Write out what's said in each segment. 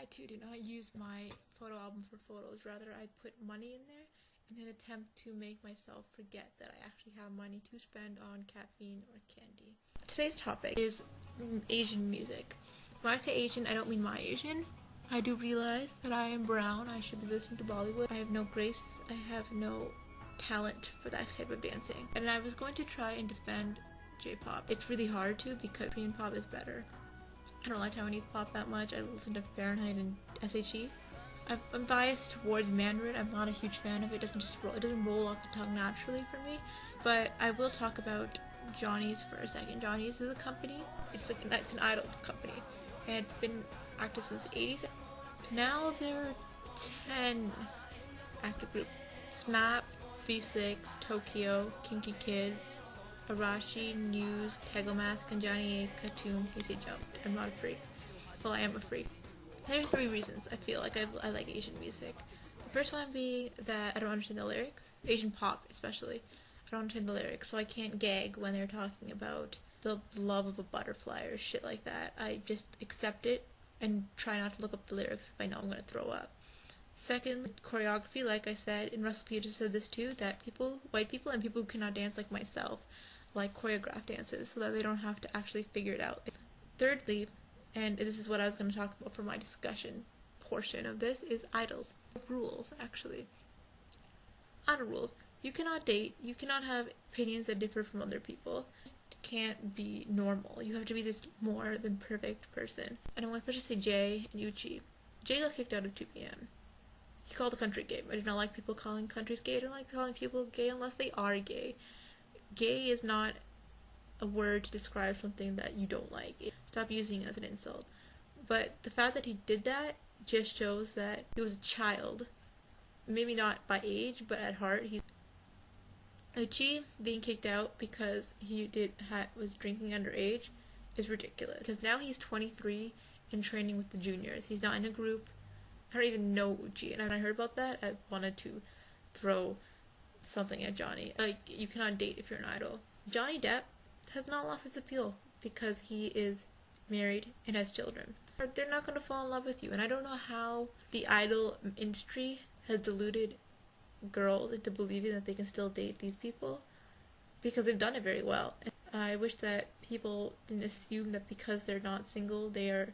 I too do not use my photo album for photos. Rather, I put money in there in an attempt to make myself forget that I actually have money to spend on caffeine or candy. Today's topic is Asian music. When I say Asian, I don't mean my Asian. I do realize that I am brown. I should be listening to Bollywood. I have no grace. I have no talent for that type of dancing. And I was going to try and defend J-pop. It's really hard to because Korean pop is better. I don't like Taiwanese pop that much. I listen to Fahrenheit and SHE. I'm biased towards Mandarin. I'm not a huge fan of it. It doesn't roll off the tongue naturally for me. But I will talk about Johnny's for a second. Johnny's is a company. It's an idol company, and it's been active since the 80s. Now there are 10 active groups: SMAP, V6, Tokyo, Kinky Kids, Arashi, News, Tegomask, Kanjani, Katoon, Heisei Jump. I'm not a freak. Well, I am a freak. There are 3 reasons I feel like I like Asian music. The first one being that I don't understand the lyrics. Asian pop, especially. I don't understand the lyrics, so I can't gag when they're talking about the love of a butterfly or shit like that. I just accept it and try not to look up the lyrics if I know I'm going to throw up. Second, choreography, like I said, and Russell Peters said this too, that white people and people who cannot dance like myself, like choreographed dances so that they don't have to actually figure it out. Thirdly, and this is what I was going to talk about for my discussion portion of this, is idols. Rules, actually. Idol rules. You cannot date, you cannot have opinions that differ from other people. It can't be normal. You have to be this more than perfect person. And I'm going to especially say Jay and Uchi. Jay got kicked out of 2PM. He called the country gay. I do not like people calling countries gay. I don't like calling people gay unless they are gay. Gay is not a word to describe something that you don't like. Stop using it as an insult. But the fact that he did that just shows that he was a child. Maybe not by age, but at heart. Uchi being kicked out because he was drinking underage is ridiculous. Because now he's 23 and training with the juniors. He's not in a group. I don't even know Uchi. And when I heard about that, I wanted to throw something at Johnny. Like, you cannot date if you're an idol. Johnny Depp has not lost his appeal because he is married and has children. They're not going to fall in love with you. And I don't know how the idol industry has deluded girls into believing that they can still date these people, because they've done it very well. And I wish that people didn't assume that because they're not single, they are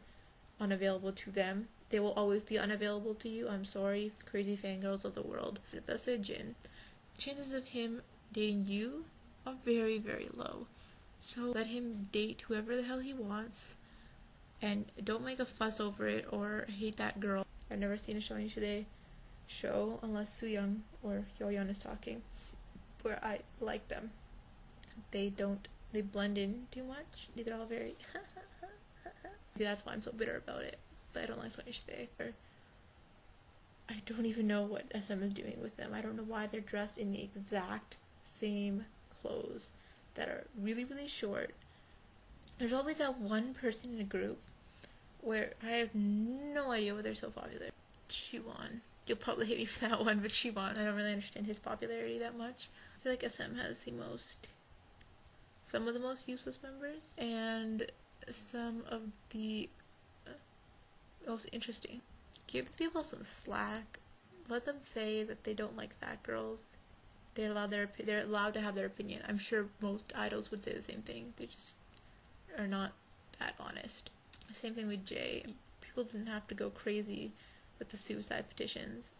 unavailable to them. They will always be unavailable to you. I'm sorry, crazy fangirls of the world. If that's a Jin, chances of him dating you are very, very low. So let him date whoever the hell he wants, and don't make a fuss over it or hate that girl. I've never seen a Showing Today show unless Soo-young or Hyo-yeon is talking, where I like them. They blend in too much. They're all very Maybe that's why I'm so bitter about it. But I don't like Showing Today. I don't even know what SM is doing with them. I don't know why they're dressed in the exact same clothes that are really, really short. There's always that one person in a group where I have no idea why they're so popular. Siwon. You'll probably hate me for that one, but Siwon, I don't really understand his popularity that much. I feel like SM has some of the most useless members, and some of the most interesting. Give the people some slack. Let them say that they don't like fat girls. They're allowed to have their opinion. I'm sure most idols would say the same thing. They just are not that honest. Same thing with Jay. People didn't have to go crazy with the suicide petitions.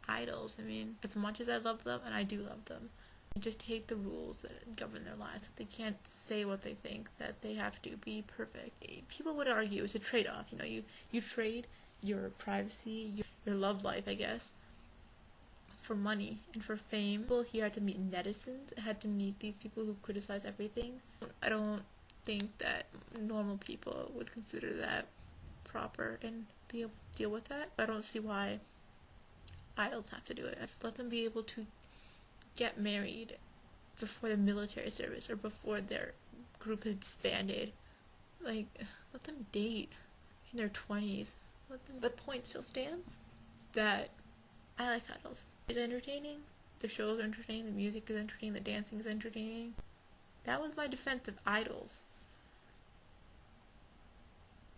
Idols, I mean, as much as I love them, and I do love them, I just hate the rules that govern their lives. That they can't say what they think, that they have to be perfect. People would argue it's a trade-off. You know, you trade your privacy, your love life, I guess, for money and for fame. People here had to meet netizens, had to meet these people who criticize everything. I don't think that normal people would consider that proper and be able to deal with that. I don't see why idols have to do it. Just let them be able to get married before the military service or before their group is disbanded. Like, let them date in their 20s. The point still stands that I like idols. It's entertaining. The shows are entertaining. The music is entertaining. The dancing is entertaining. That was my defense of idols.